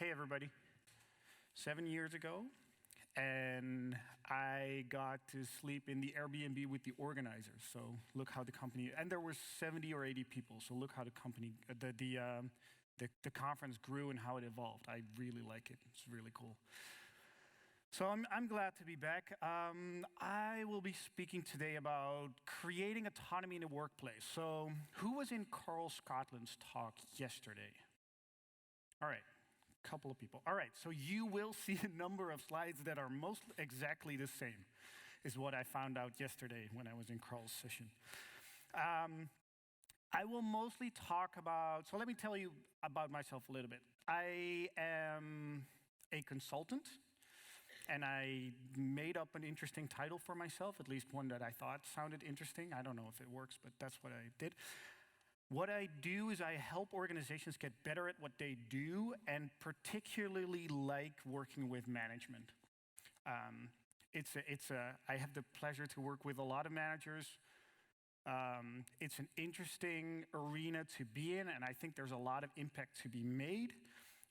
Hey everybody. 7 years ago, and I got to sleep in the Airbnb with the organizers. So look how the company, and there were 70 or 80 people. So look how the company, the conference grew and how it evolved. I really like it. It's really cool. So I'm glad to be back. I will be speaking today about creating autonomy in the workplace. So who was in Carl Scotland's talk yesterday? All right, a couple of people. All right, so you will see a number of slides that are most exactly the same, is what I found out yesterday when I was in Carl's session. I will mostly talk about, so let me tell you about myself a little bit. I am a consultant, and I made up an interesting title for myself, at least one that I thought sounded interesting. I don't know if it works, but that's what I did. What I do is I help organizations get better at what they do, and particularly like working with management. I have the pleasure to work with a lot of managers. It's an interesting arena to be in, and I think there's a lot of impact to be made,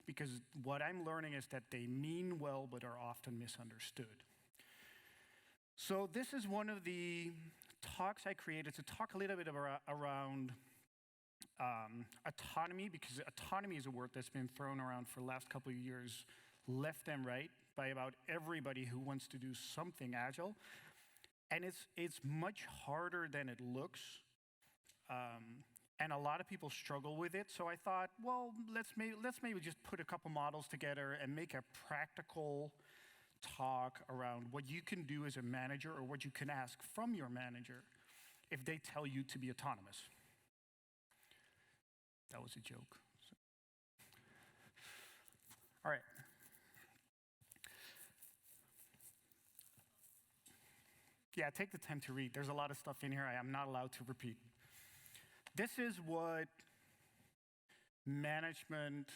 because what I'm learning is that they mean well, but are often misunderstood. So this is one of the talks I created to talk a little bit around autonomy, because autonomy is a word that's been thrown around for the last couple of years, left and right, by about everybody who wants to do something agile. And it's much harder than it looks. And a lot of people struggle with it. So I thought, well, let's maybe just put a couple models together and make a practical talk around what you can do as a manager, or what you can ask from your manager if they tell you to be autonomous. That was a joke. All right. Yeah, take the time to read. There's a lot of stuff in here I am not allowed to repeat. This is what management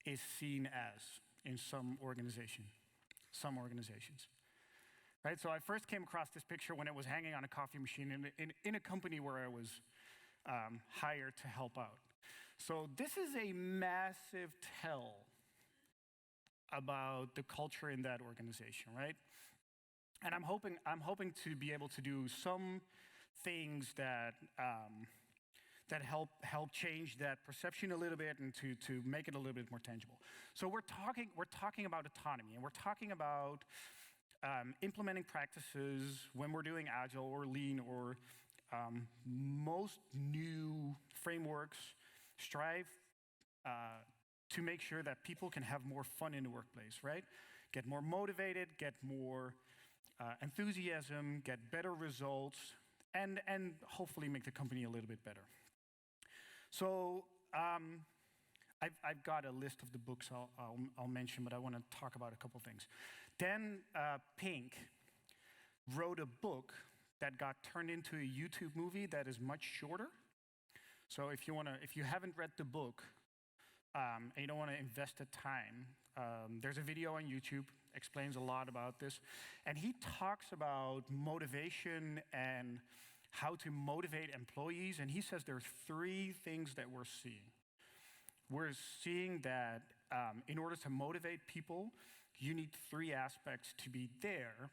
is seen as in some organizations. Right? So I first came across this picture when it was hanging on a coffee machine in a company where I was hired to help out. So this is a massive tell about the culture in that organization, right? And I'm hoping to be able to do some things that that help change that perception a little bit, and to make it a little bit more tangible. So we're talking about autonomy, and we're talking about implementing practices when we're doing agile or lean, or most new frameworks strive to make sure that people can have more fun in the workplace, right? Get more motivated, get more enthusiasm, get better results, and hopefully make the company a little bit better. So I've got a list of the books I'll mention, but I want to talk about a couple things. Dan Pink wrote a book that got turned into a YouTube movie that is much shorter. So if you haven't read the book and you don't want to invest the time, there's a video on YouTube, explains a lot about this. And he talks about motivation and how to motivate employees. And he says there are 3 things that we're seeing. We're seeing that in order to motivate people, you need 3 aspects to be there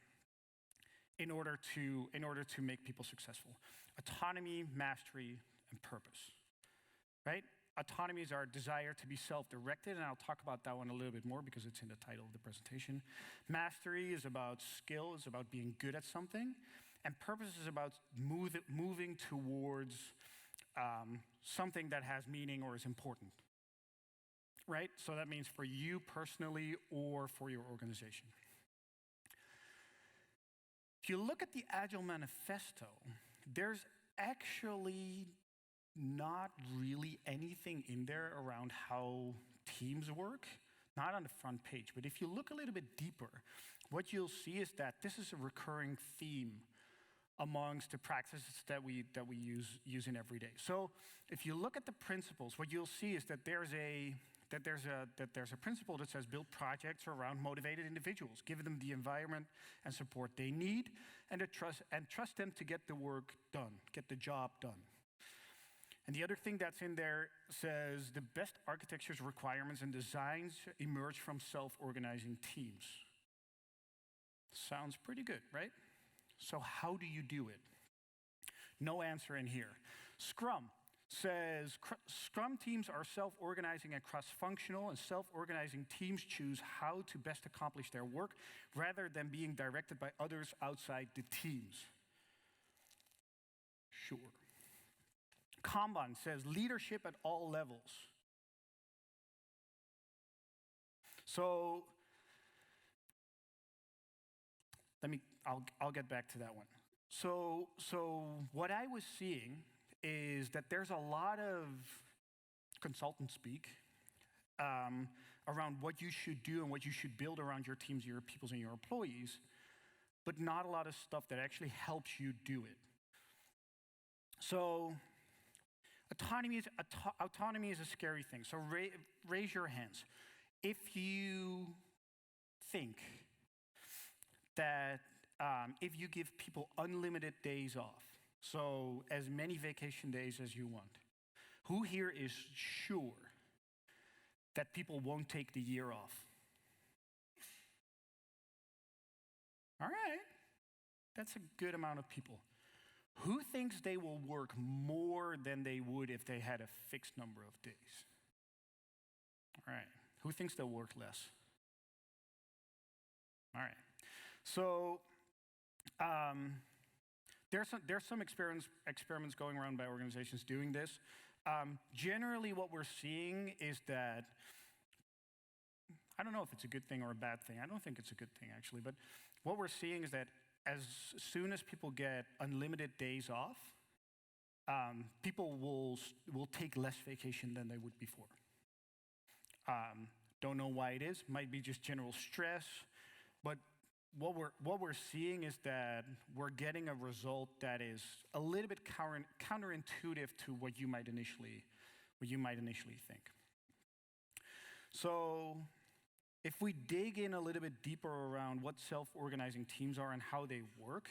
in order to make people successful: autonomy, mastery, and purpose, right? Autonomy is our desire to be self-directed, and I'll talk about that one a little bit more because it's in the title of the presentation. Mastery is about skill, is about being good at something, and purpose is about moving towards something that has meaning or is important, right? So that means for you personally or for your organization. If you look at the Agile manifesto, there's actually not really anything in there around how teams work, not on the front page. But if you look a little bit deeper, what you'll see is that this is a recurring theme amongst the practices that we use in every day. So if you look at the principles, what you'll see is that there's a principle that says build projects around motivated individuals, give them the environment and support they need, and trust them to get the work done, get the job done. And the other thing that's in there says the best architectures, requirements, and designs emerge from self-organizing teams. Sounds pretty good, right? So how do you do it? No answer in here. Scrum says Scrum teams are self-organizing and cross-functional, and self-organizing teams choose how to best accomplish their work rather than being directed by others outside the teams. Sure. Kanban says leadership at all levels. So I'll get back to that one. So what I was seeing is that there's a lot of consultant speak around what you should do and what you should build around your teams, your peoples, and your employees, but not a lot of stuff that actually helps you do it. So autonomy is a scary thing. So raise your hands. If you think that if you give people unlimited days off, so as many vacation days as you want, who here is sure that people won't take the year off? All right, that's a good amount of people. Who thinks they will work more than they would if they had a fixed number of days? All right, who thinks they'll work less? All right, so there's some experiments going around by organizations doing this. Generally, what we're seeing is that, I don't know if it's a good thing or a bad thing. I don't think it's a good thing, actually. But what we're seeing is that as soon as people get unlimited days off, people will take less vacation than they would before. Don't know why it is. Might be just general stress. But what we're seeing is that we're getting a result that is a little bit counterintuitive to what you might initially think. So if we dig in a little bit deeper around what self-organizing teams are and how they work,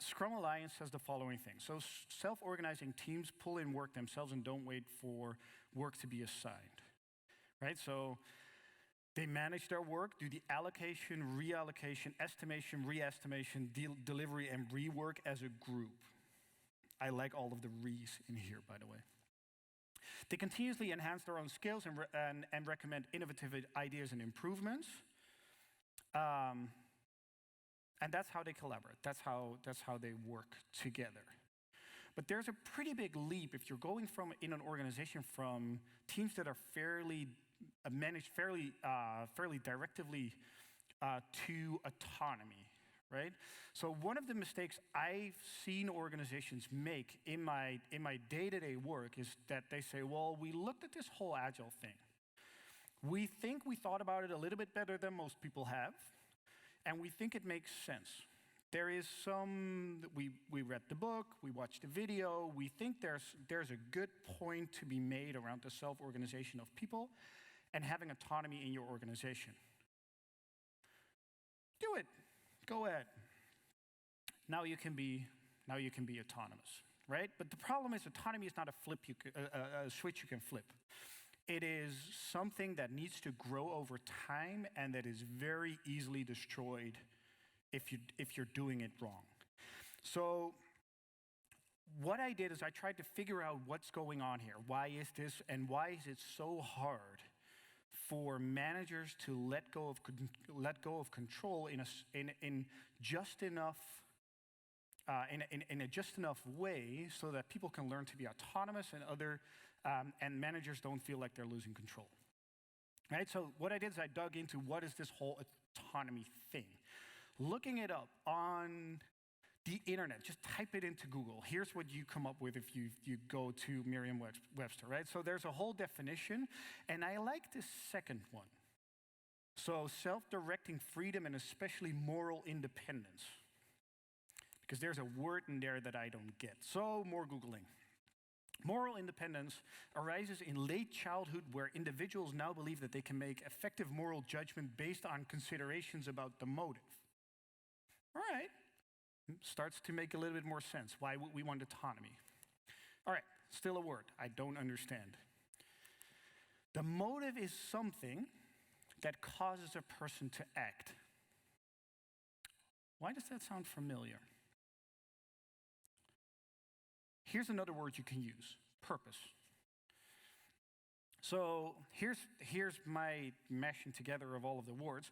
Scrum Alliance says the following thing. So self-organizing teams pull in work themselves and don't wait for work to be assigned, right? So they manage their work, do the allocation, reallocation, estimation, re-estimation, delivery, and rework as a group. I like all of the re's in here, by the way. They continuously enhance their own skills and recommend innovative ideas and improvements. And that's how they collaborate. That's how they work together. But there's a pretty big leap if you're going from in an organization from teams that are managed fairly directively to autonomy, right? So one of the mistakes I've seen organizations make in my day-to-day work is that they say, well, we looked at this whole agile thing. We think we thought about it a little bit better than most people have, and we think it makes sense. There is we read the book, we watched the video, we think there's a good point to be made around the self-organization of people and having autonomy in your organization. Do it. Go ahead. Now you can be autonomous, right? But the problem is autonomy is not a switch you can flip. It is something that needs to grow over time and that is very easily destroyed if you're doing it wrong. So what I did is I tried to figure out what's going on here. Why is this, and why is it so hard for managers to let go of control in just enough in a just enough way so that people can learn to be autonomous and managers don't feel like they're losing control. Right? So what I did is I dug into what is this whole autonomy thing. Looking it up on the internet, just type it into Google. Here's what you come up with if you go to Merriam-Webster, right? So there's a whole definition, and I like the second one. So self-directing freedom and especially moral independence. Because there's a word in there that I don't get. So more Googling. Moral independence arises in late childhood where individuals now believe that they can make effective moral judgment based on considerations about the motive. All right. Starts to make a little bit more sense. Why would we want autonomy? All right, still a word I don't understand. The motive is something that causes a person to act. Why does that sound familiar? Here's another word you can use, purpose. So here's my mashing together of all of the words.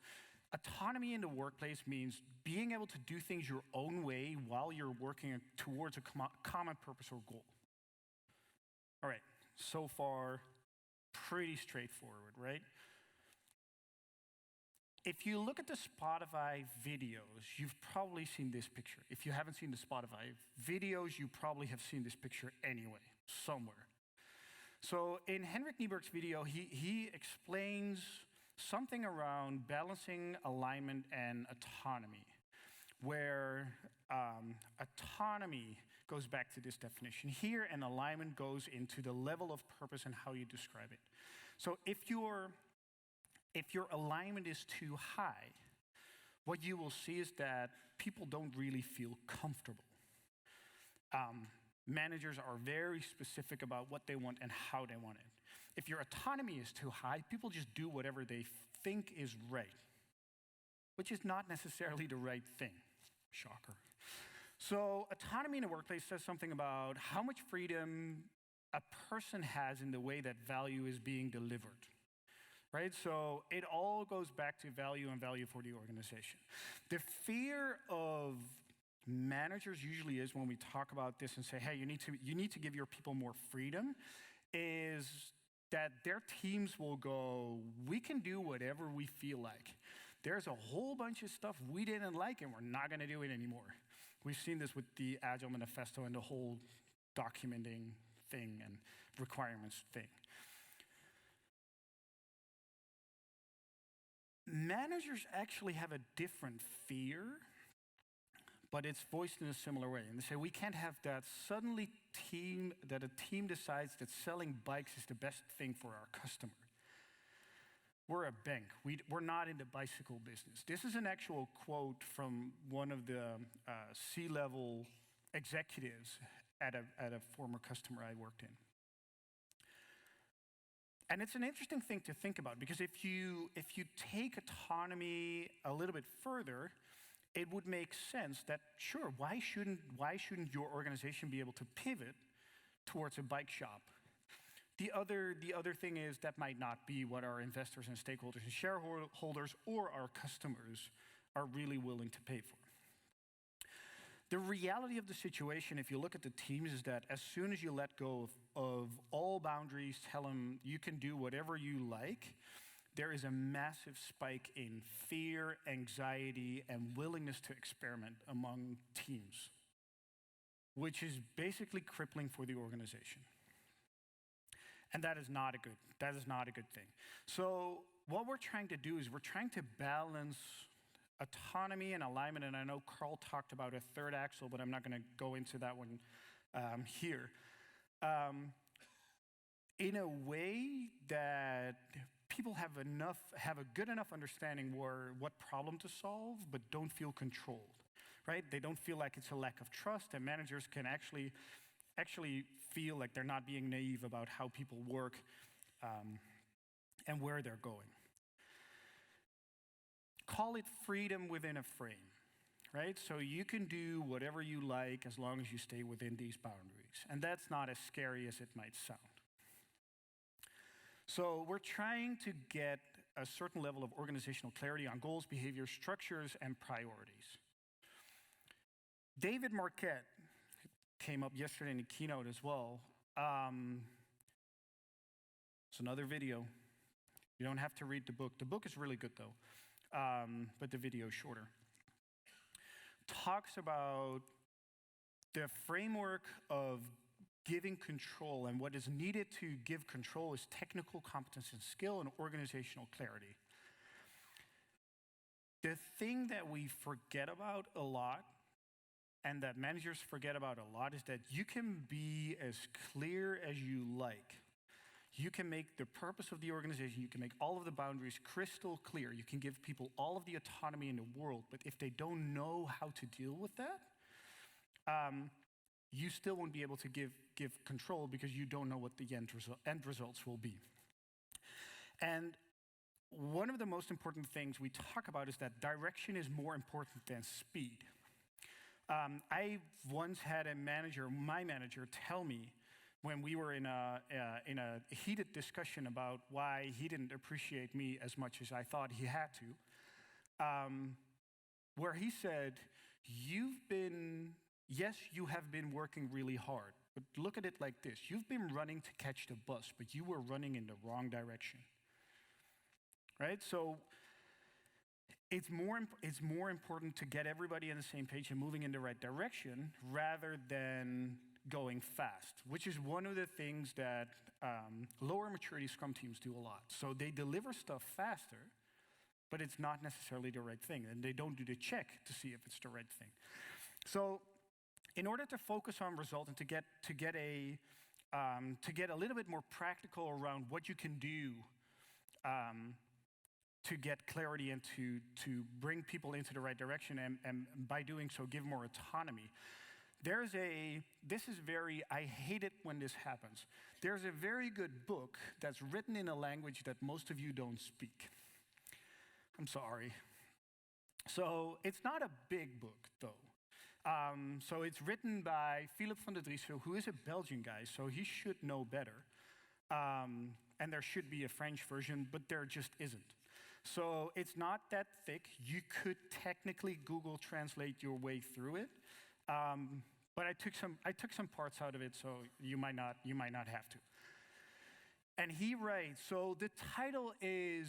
Autonomy in the workplace means being able to do things your own way while you're working towards a common purpose or goal. All right, so far, pretty straightforward, right? If you look at the Spotify videos, you've probably seen this picture. If you haven't seen the Spotify videos, you probably have seen this picture anyway, somewhere. So in Henrik Nieberg's video, he explains something around balancing alignment and autonomy, where autonomy goes back to this definition here, and alignment goes into the level of purpose and how you describe it. So if your alignment is too high, what you will see is that people don't really feel comfortable. Managers are very specific about what they want and how they want it. If your autonomy is too high, people just do whatever they think is right, which is not necessarily the right thing. Shocker. So autonomy in the workplace says something about how much freedom a person has in the way that value is being delivered. Right? So it all goes back to value and value for the organization. The fear of managers usually is when we talk about this and say, hey, you need to give your people more freedom, is that their teams will go, we can do whatever we feel like. There's a whole bunch of stuff we didn't like and we're not going to do it anymore. We've seen this with the agile manifesto and the whole documenting thing and requirements thing. Managers actually have a different fear, but it's voiced in a similar way. And they say, we can't have that suddenly that a team decides that selling bikes is the best thing for our customer. We're a bank. We're not in the bicycle business. This is an actual quote from one of the C-level executives at a former customer I worked in. And it's an interesting thing to think about, because if you take autonomy a little bit further, it would make sense that, sure, why shouldn't your organization be able to pivot towards a bike shop? The other thing is that might not be what our investors and stakeholders and shareholders or our customers are really willing to pay for. The reality of the situation, if you look at the teams, is that as soon as you let go of all boundaries, tell them you can do whatever you like, there is a massive spike in fear, anxiety, and willingness to experiment among teams, which is basically crippling for the organization. And that is not a good thing. So what we're trying to do is we're trying to balance autonomy and alignment, and I know Carl talked about a third axle, but I'm not going to go into that one here. In a way that people have a good enough understanding what problem to solve, but don't feel controlled, right? They don't feel like it's a lack of trust, and managers can actually feel like they're not being naive about how people work and where they're going. Call it freedom within a frame, right? So you can do whatever you like as long as you stay within these boundaries. And that's not as scary as it might sound. So we're trying to get a certain level of organizational clarity on goals, behaviors, structures, and priorities. David Marquette came up yesterday in the keynote as well. It's another video. You don't have to read the book. The book is really good, though, but the video is shorter. Talks about the framework of giving control, and what is needed to give control is technical competence and skill and organizational clarity. The thing that we forget about a lot, and that managers forget about a lot, is that you can be as clear as you like. You can make the purpose of the organization, you can make all of the boundaries crystal clear. You can give people all of the autonomy in the world, but if they don't know how to deal with that, you still won't be able to give control because you don't know what the end results will be. And one of the most important things we talk about is that direction is more important than speed. I once had my manager tell me when we were in a heated discussion about why he didn't appreciate me as much as I thought he had to, where he said, yes, you have been working really hard, but look at it like this. You've been running to catch the bus, but you were running in the wrong direction, right? So it's more important to get everybody on the same page and moving in the right direction rather than going fast, which is one of the things that lower maturity Scrum teams do a lot. So they deliver stuff faster, but it's not necessarily the right thing, and they don't do the check to see if it's the right thing. So in order to focus on result and to get a little bit more practical around what you can do to get clarity and to bring people into the right direction, and by doing so, give more autonomy. I hate it when this happens. There's a very good book that's written in a language that most of you don't speak. I'm sorry. So it's not a big book, though. So it's written by Philip van der Driesville, who is a Belgian guy, so he should know better. And there should be a French version, but there just isn't. So it's not that thick. You could technically Google Translate your way through it, but I took some parts out of it, so you might not have to. And he writes. So the title is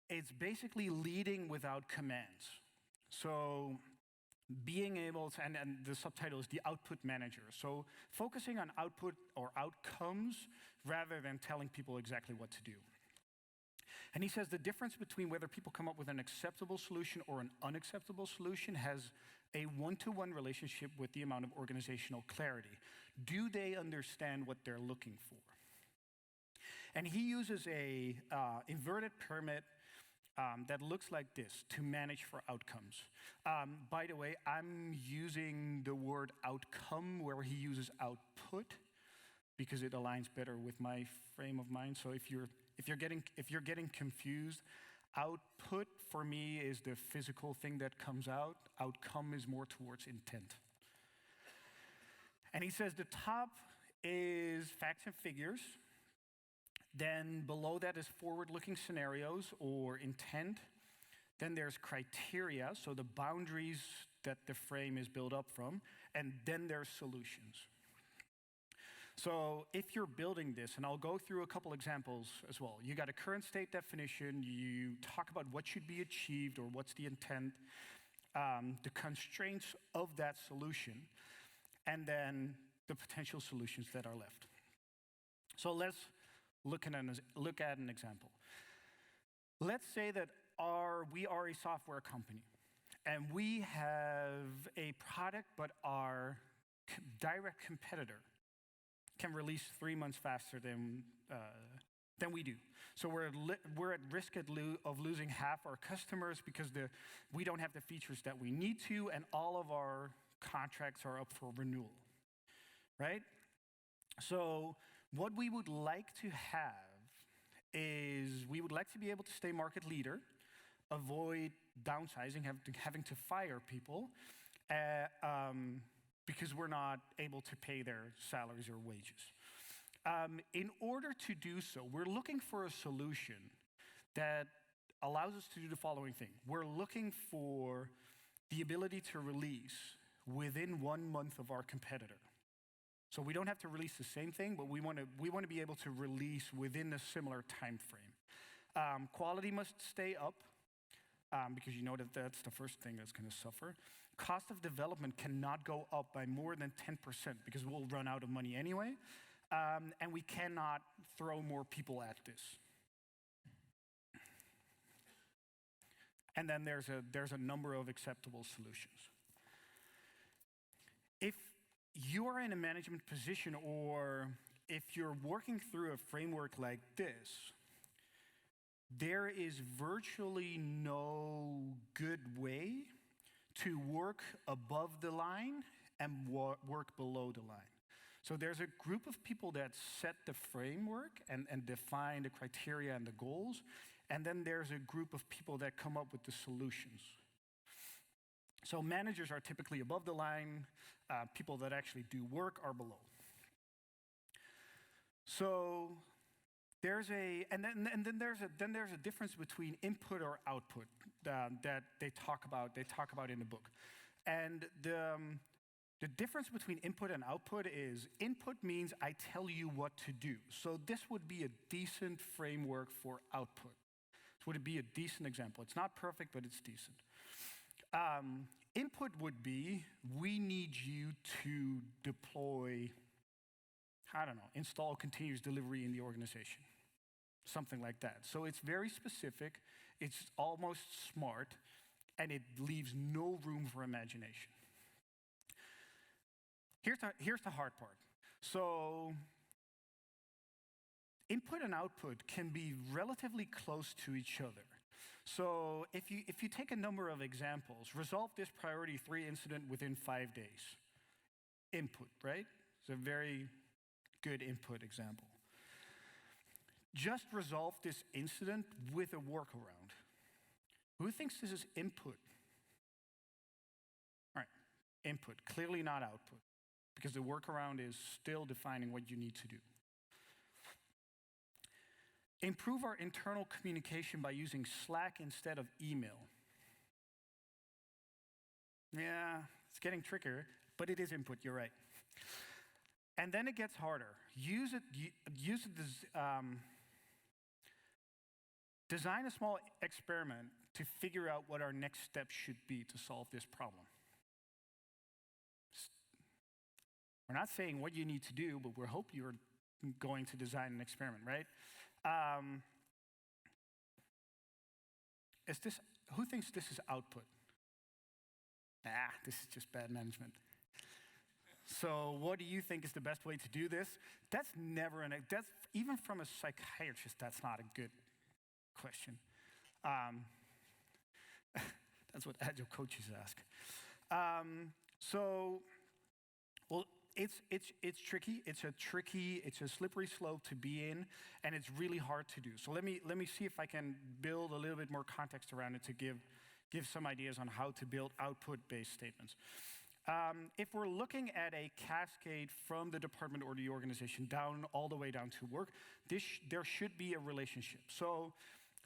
it's basically leading without commands. So being able to, and the subtitle is the output manager. So focusing on output or outcomes rather than telling people exactly what to do. And he says the difference between whether people come up with an acceptable solution or an unacceptable solution has a one-to-one relationship with the amount of organizational clarity. Do they understand what they're looking for? And he uses a inverted pyramid that looks like this to manage for outcomes. By the way, I'm using the word outcome where he uses output because it aligns better with my frame of mind. So if you're getting confused, output for me is the physical thing that comes out. Outcome is more towards intent. And he says the top is facts and figures. Then below that is forward-looking scenarios or intent. Then there's criteria, so the boundaries that the frame is built up from. And then there's solutions. So if you're building this, and I'll go through a couple examples as well. You got a current state definition. You talk about what should be achieved or what's the intent, the constraints of that solution, and then the potential solutions that are left. So let's look at an example. Let's say that we are a software company, and we have a product, but our direct competitor can release 3 months faster than we do. So we're at risk of losing half our customers because we don't have the features that we need to, and all of our contracts are up for renewal, right? So what we would like to have is we would like to be able to stay market leader, avoid downsizing, having to fire people, because we're not able to pay their salaries or wages. In order to do so, we're looking for a solution that allows us to do the following thing. We're looking for the ability to release within 1 month of our competitor. So we don't have to release the same thing, but we want to be able to release within a similar time frame. Quality must stay up, because you know that's the first thing that's going to suffer. Cost of development cannot go up by more than 10% because we'll run out of money anyway, and we cannot throw more people at this. And then there's a number of acceptable solutions. If you are in a management position, or if you're working through a framework like this, there is virtually no good way to work above the line and work below the line. So there's a group of people that set the framework and define the criteria and the goals, and then there's a group of people that come up with the solutions. So managers are typically above the line, people that actually do work are below. So there's then there's a difference between input or output that they talk about in the book. And the difference between input and output is input means I tell you what to do. So this would be a decent framework for output. This would be a decent example. It's not perfect, but it's decent. Input would be, we need you to deploy, I don't know, install continuous delivery in the organization. Something like that. So it's very specific, it's almost smart, and it leaves no room for imagination. Here's the hard part. So input and output can be relatively close to each other. So if you take a number of examples, resolve this priority 3 incident within 5 days. Input, right? It's a very good input example. Just resolve this incident with a workaround. Who thinks this is input? All right, input, clearly not output, because the workaround is still defining what you need to do. Improve our internal communication by using Slack instead of email. Yeah, it's getting trickier, but it is input, you're right. And then it gets harder. Design a small experiment to figure out what our next step should be to solve this problem. We're not saying what you need to do, but we hope you're going to design an experiment, right? Who thinks this is output? This is just bad management. So what do you think is the best way to do this? That's even from a psychiatrist, that's not a good question. That's what agile coaches ask. It's tricky. It's a slippery slope to be in, and it's really hard to do. So let me see if I can build a little bit more context around it to give some ideas on how to build output-based statements. If we're looking at a cascade from the department or the organization all the way down to work, there should be a relationship. So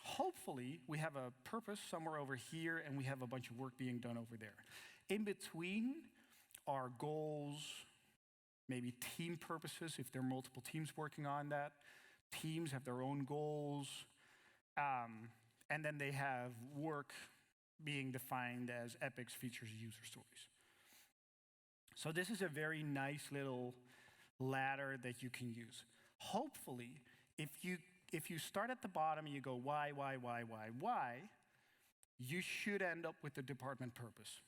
hopefully we have a purpose somewhere over here, and we have a bunch of work being done over there. In between are goals, maybe team purposes, if there are multiple teams working on that. Teams have their own goals. And then they have work being defined as epics, features, user stories. So this is a very nice little ladder that you can use. Hopefully, if you start at the bottom and you go why, you should end up with the department purpose.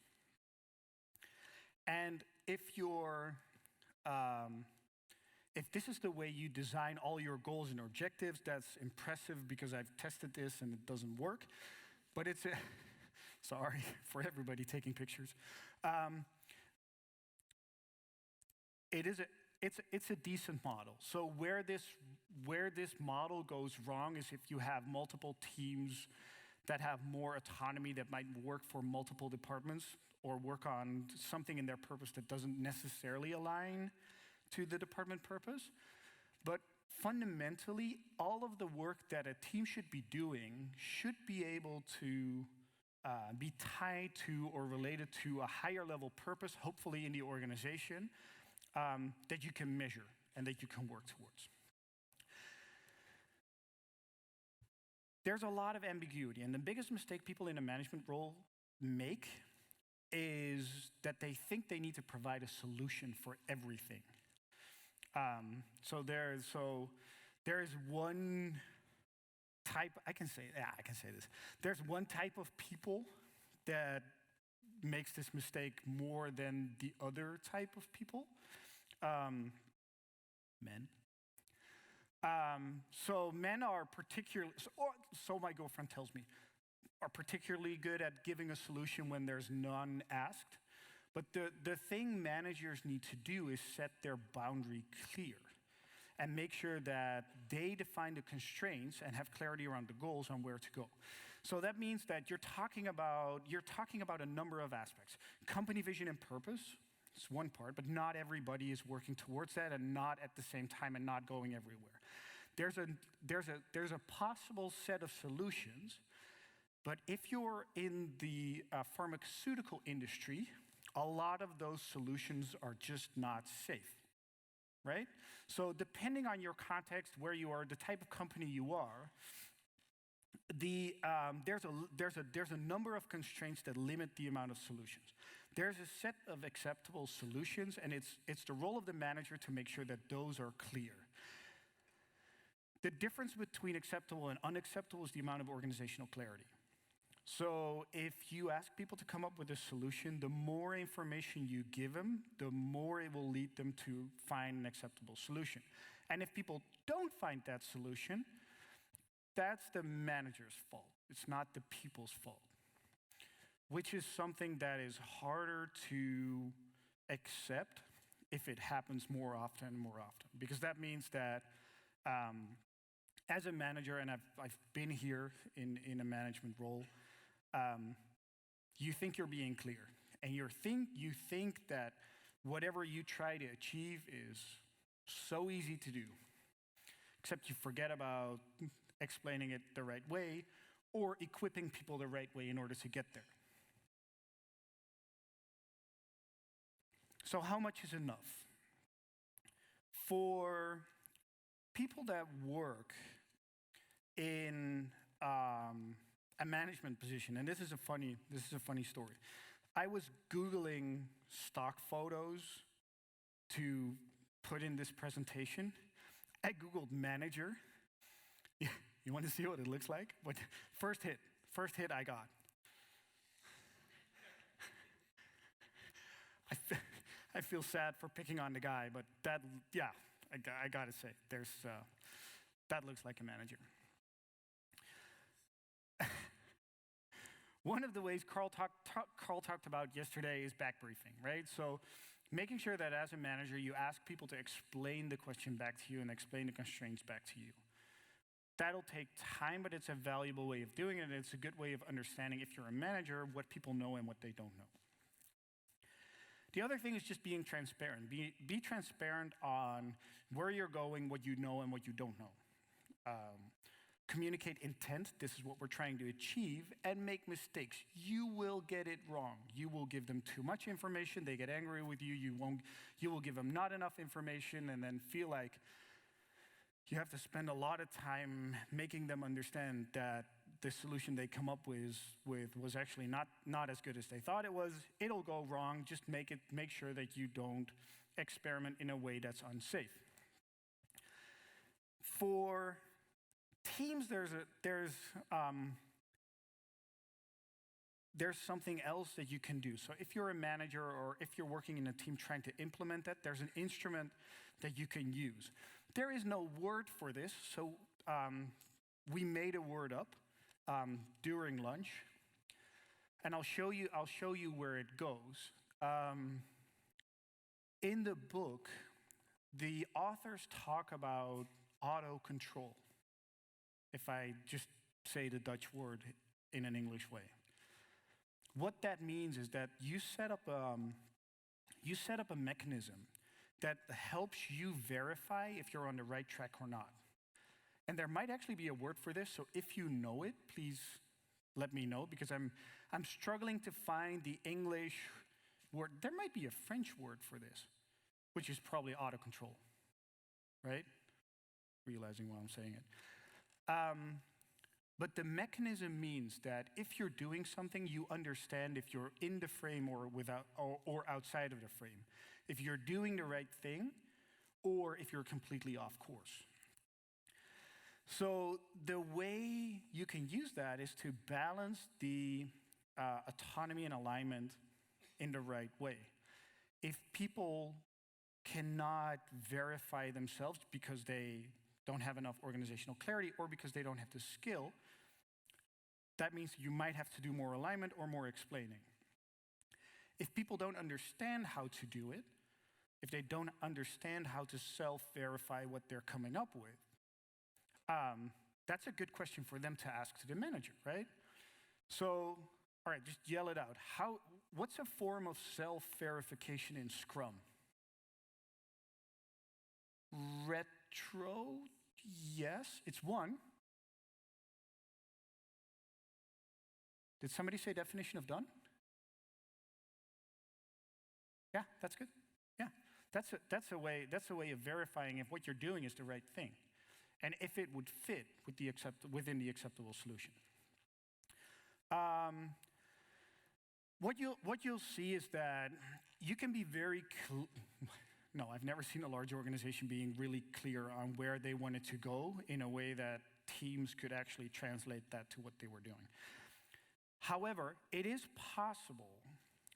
And if this is the way you design all your goals and objectives, that's impressive because I've tested this and it doesn't work. But sorry for everybody taking pictures. It's a decent model. So where this model goes wrong is if you have multiple teams that have more autonomy that might work for multiple departments or work on something in their purpose that doesn't necessarily align to the department purpose. But fundamentally, all of the work that a team should be doing should be able to be tied to or related to a higher level purpose, hopefully in the organization, that you can measure and that you can work towards. There's a lot of ambiguity, and the biggest mistake people in a management role make is that they think they need to provide a solution for everything. So there is one type, I can say this. There's one type of people that makes this mistake more than the other type of people. Men. So men are particularly, so my girlfriend tells me, are particularly good at giving a solution when there's none asked. But the thing managers need to do is set their boundary clear and make sure that they define the constraints and have clarity around the goals on where to go. So that means that you're talking about a number of aspects. Company vision and purpose is one part, but not everybody is working towards that and not at the same time and not going everywhere. There's a possible set of solutions, but if you're in the pharmaceutical industry, a lot of those solutions are just not safe, right? So depending on your context, where you are, the type of company you are, there's a number of constraints that limit the amount of solutions. There's a set of acceptable solutions, and it's the role of the manager to make sure that those are clear. The difference between acceptable and unacceptable is the amount of organizational clarity. So if you ask people to come up with a solution, the more information you give them, the more it will lead them to find an acceptable solution. And if people don't find that solution, that's the manager's fault. It's not the people's fault, which is something that is harder to accept if it happens more often and more often. Because that means that as a manager, and I've been here in a management role, you think you're being clear, and you think that whatever you try to achieve is so easy to do, except you forget about explaining it the right way or equipping people the right way in order to get there. So how much is enough? For people that work in a management position, and this is a funny story. I was Googling stock photos to put in this presentation. I Googled manager. You want to see what it looks like? But first hit I got. I feel sad for picking on the guy, but I gotta say, that looks like a manager. One of the ways Carl talked about yesterday is back briefing, right? So making sure that as a manager, you ask people to explain the question back to you and explain the constraints back to you. That'll take time, but it's a valuable way of doing it, and it's a good way of understanding, if you're a manager, what people know and what they don't know. The other thing is just being transparent. Be transparent on where you're going, what you know and what you don't know. Communicate intent, this is what we're trying to achieve, and make mistakes. You will get it wrong. You will give them too much information, they get angry with you, you will give them not enough information, and then feel like you have to spend a lot of time making them understand that the solution they come up with was actually not as good as they thought it was. It'll go wrong. Just make sure that you don't experiment in a way that's unsafe. For teams, there's something else that you can do. So if you're a manager or if you're working in a team trying to implement that, there's an instrument that you can use. There is no word for this, so we made a word up during lunch, and I'll show you where it goes. In the book, the authors talk about auto control, if I just say the Dutch word in an English way. What that means is that you set up a mechanism that helps you verify if you're on the right track or not. And there might actually be a word for this, so if you know it, please let me know, because I'm struggling to find the English word. There might be a French word for this, which is probably auto control, right? Realizing while I'm saying it. But the mechanism means that if you're doing something, you understand if you're in the frame or outside of the frame. If you're doing the right thing, or if you're completely off course. So the way you can use that is to balance the autonomy and alignment in the right way. If people cannot verify themselves because they don't have enough organizational clarity or because they don't have the skill, that means you might have to do more alignment or more explaining. if people don't understand how to do it, if they don't understand how to self-verify what they're coming up with, that's a good question for them to ask to the manager, right? So, all right, just yell it out. What's a form of self-verification in Scrum? Retro? Yes, it's one. Did somebody say definition of done? Yeah, that's good. Yeah, that's a way of verifying if what you're doing is the right thing, and if it would fit with within the acceptable solution. What you'll see is that you can be very no, I've never seen a large organization being really clear on where they wanted to go in a way that teams could actually translate that to what they were doing. However, it is possible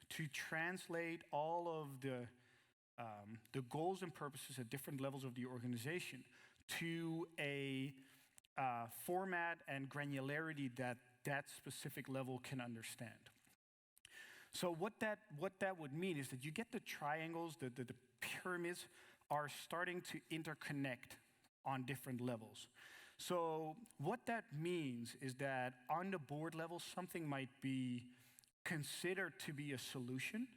to translate all of the goals and purposes at different levels of the organization to a format and granularity that specific level can understand. So what that would mean is that you get the triangles, the pyramids are starting to interconnect on different levels. So what that means is that on the board level, something might be considered to be a solution,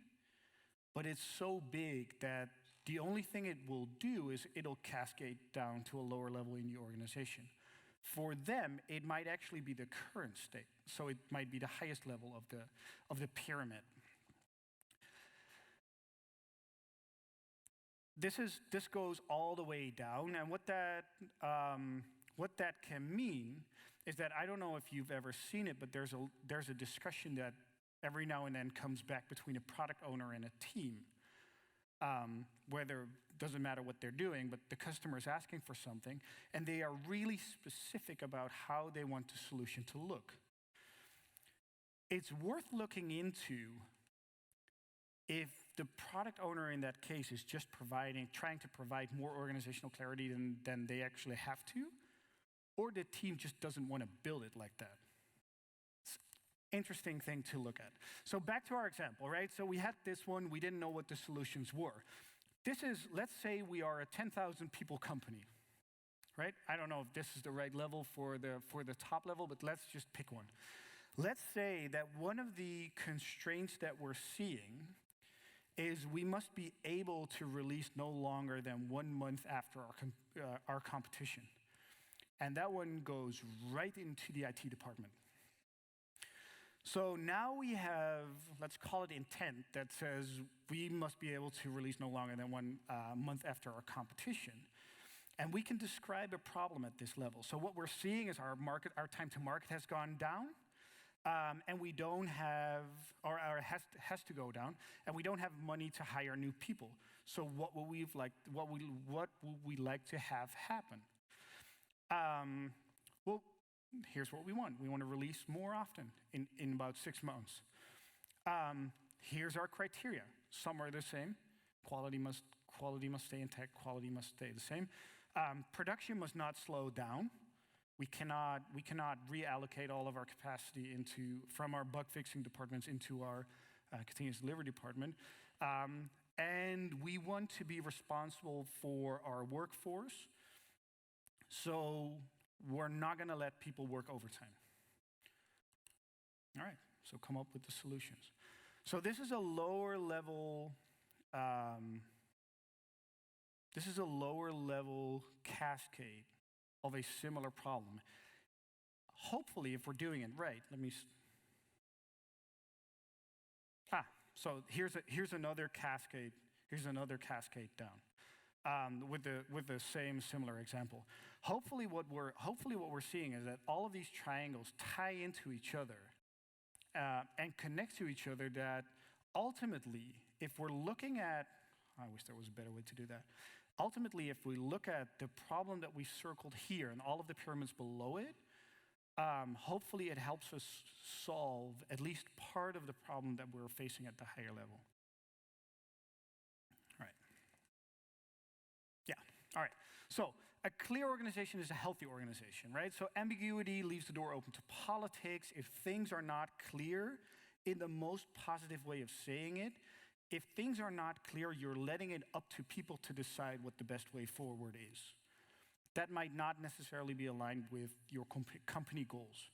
but it's so big that the only thing it will do is it'll cascade down to a lower level in the organization. For them, it might actually be the current state. So it might be the highest level of the pyramid. This goes all the way down, and what that can mean is that, I don't know if you've ever seen it, but there's a discussion that every now and then comes back between a product owner and a team, where doesn't matter what they're doing, but the customer is asking for something, and they are really specific about how they want the solution to look. It's worth looking into if the product owner in that case is just trying to provide more organizational clarity than they actually have to, or the team just doesn't want to build it like that. It's an interesting thing to look at. So back to our example, right? So we had this one, we didn't know what the solutions were. Let's say we are a 10,000 people company, right? I don't know if this is the right level for the top level, but let's just pick one. Let's say that one of the constraints that we're seeing is we must be able to release no longer than 1 month after our competition. And that one goes right into the IT department. So now we have, let's call it intent, that says we must be able to release no longer than 1 month after our competition. And we can describe a problem at this level. So what we're seeing is our time to market has gone down, and we don't have, or has to go down, and we don't have money to hire new people. So what would we like to have happen? Well, here's what we want. We want to release more often in about 6 months. Here's our criteria. Some are the same. Quality must stay intact. Quality must stay the same. Production must not slow down. We cannot reallocate all of our capacity from our bug fixing departments into our continuous delivery department. And we want to be responsible for our workforce. So we're not going to let people work overtime. All right, so come up with the solutions. So this is a lower level. This is a lower level cascade of a similar problem. Hopefully, if we're doing it right, so here's another cascade. Here's another cascade down. With the same similar example. Hopefully what we're seeing is that all of these triangles tie into each other and connect to each other, that ultimately, if we're looking at, I wish there was a better way to do that. Ultimately, if we look at the problem that we circled here and all of the pyramids below it, hopefully it helps us solve at least part of the problem that we're facing at the higher level. All right, so a clear organization is a healthy organization, right? So ambiguity leaves the door open to politics. If things are not clear, in the most positive way of saying it, if things are not clear, you're letting it up to people to decide what the best way forward is. That might not necessarily be aligned with your company goals.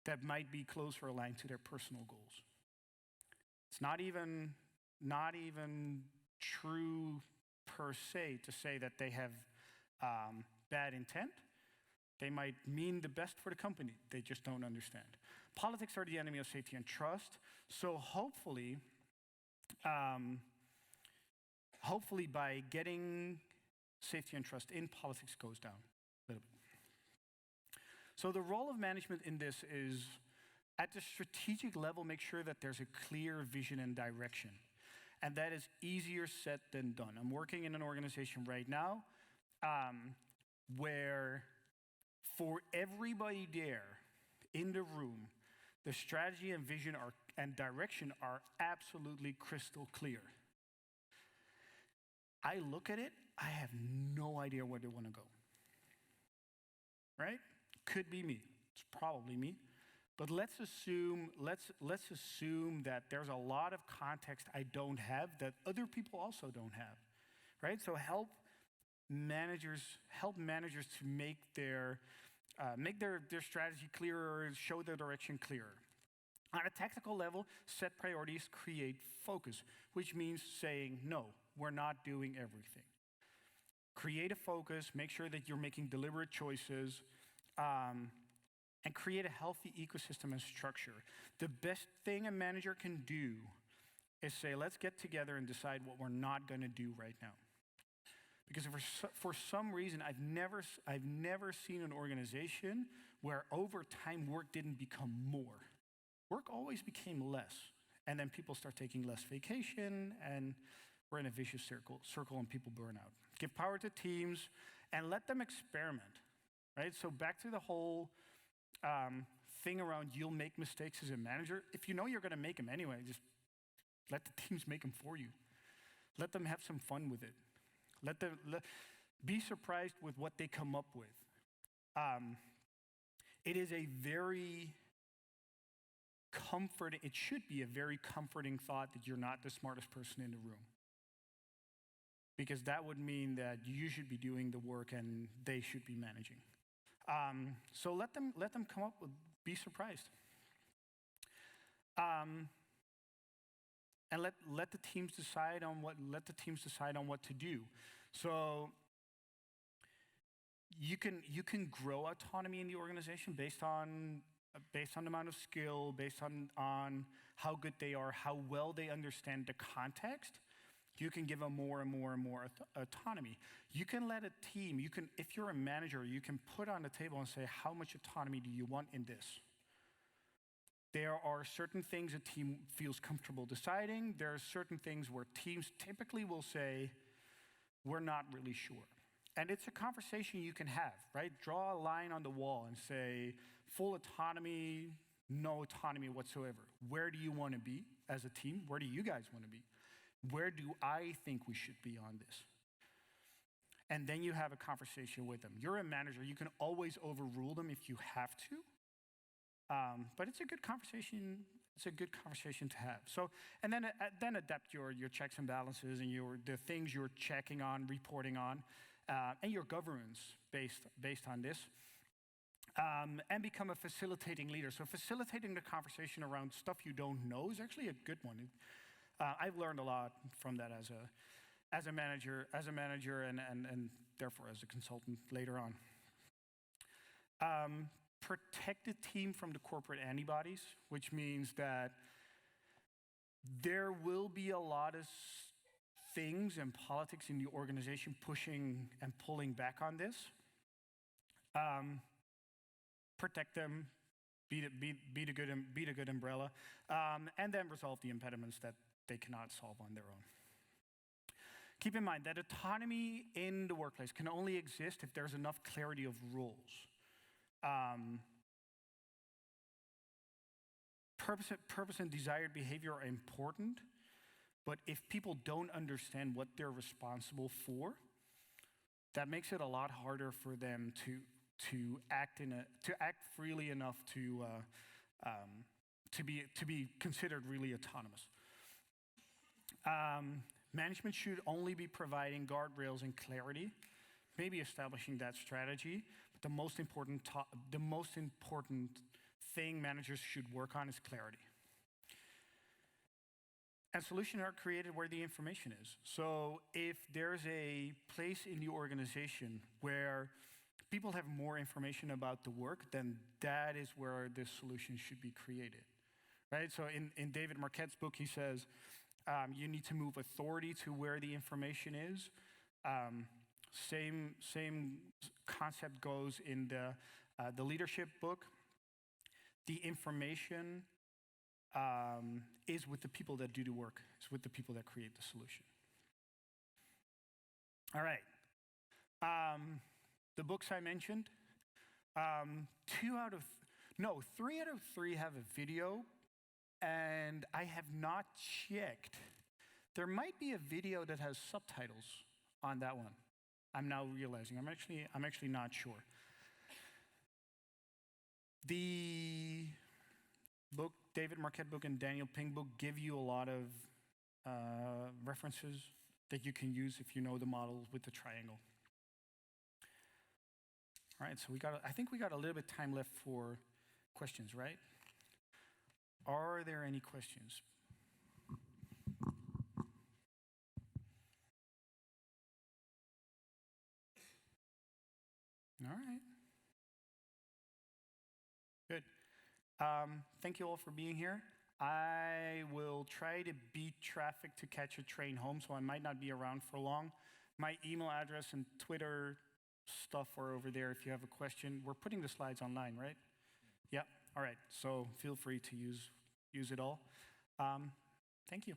That might be closer aligned to their personal goals. It's not even true per se to say that they have bad intent. They might mean the best for the company. They just don't understand. Politics are the enemy of safety and trust. So hopefully by getting safety and trust in, politics goes down a little bit. So the role of management in this is, at the strategic level, make sure that there's a clear vision and direction. And that is easier said than done. I'm working in an organization right now where for everybody there in the room, the strategy and vision and direction are absolutely crystal clear. I look at it, I have no idea where they want to go. Right? Could be me. It's probably me. But let's assume that there's a lot of context I don't have that other people also don't have. Right? So help managers to make their strategy clearer, show their direction clearer. On a tactical level, set priorities, create focus, which means saying, no, we're not doing everything. Create a focus, make sure that you're making deliberate choices, and create a healthy ecosystem and structure. The best thing a manager can do is say, let's get together and decide what we're not going to do right now. Because for some reason, I've never seen an organization where over time work didn't become more. Work always became less. And then people start taking less vacation, and we're in a vicious circle and people burn out. Give power to teams and let them experiment, right? So back to the whole thing around you'll make mistakes as a manager. If you know you're going to make them anyway, just let the teams make them for you. Let them have some fun with it. Be surprised with what they come up with. It is a very comforting, it should be a very comforting thought that you're not the smartest person in the room. Because that would mean that you should be doing the work and they should be managing. So let them come up with, be surprised. And let the teams decide on what to do. So you can grow autonomy in the organization based on the amount of skill, based on how good they are, how well they understand the context. You can give them more and more and more autonomy. You can let a team, if you're a manager, you can put on the table and say, how much autonomy do you want in this? There are certain things a team feels comfortable deciding. There are certain things where teams typically will say, we're not really sure. And it's a conversation you can have, right? Draw a line on the wall and say, full autonomy, no autonomy whatsoever. Where do you want to be as a team? Where do you guys want to be? Where do I think we should be on this? And then you have a conversation with them. You're a manager. You can always overrule them if you have to. But it's a good conversation. It's a good conversation to have. So, and then adapt your checks and balances and the things you're checking on, reporting on, and your governance based on this. And become a facilitating leader. So facilitating the conversation around stuff you don't know is actually a good one. I've learned a lot from that as a manager, and therefore as a consultant later on. Protect the team from the corporate antibodies, which means that there will be a lot of things and politics in the organization pushing and pulling back on this. Protect them, be the good umbrella, and then resolve the impediments that they cannot solve on their own. Keep in mind that autonomy in the workplace can only exist if there's enough clarity of roles. Purpose and desired behavior are important, but if people don't understand what they're responsible for, that makes it a lot harder for them to act freely enough to to be considered really autonomous. Management should only be providing guardrails and clarity, maybe establishing that strategy. But the most important thing managers should work on is clarity. And solutions are created where the information is. So if there's a place in the organization where people have more information about the work, then that is where this solution should be created, right? So in David Marquette's book, he says, you need to move authority to where the information is. Same concept goes in the leadership book. The information is with the people that do the work. It's with the people that create the solution. All right. The books I mentioned, 3 out of 3 have a video, and I have not checked. There might be a video that has subtitles on that one. I'm now realizing. I'm actually not sure. The book, David Marquette book and Daniel Pink book, give you a lot of references that you can use if you know the model with the triangle. All right, so I think we got a little bit time left for questions, right? Are there any questions? All right. Good. Thank you all for being here. I will try to beat traffic to catch a train home, so I might not be around for long. My email address and Twitter stuff are over there if you have a question. We're putting the slides online, right? Yeah. All right. So feel free to use it all. Thank you.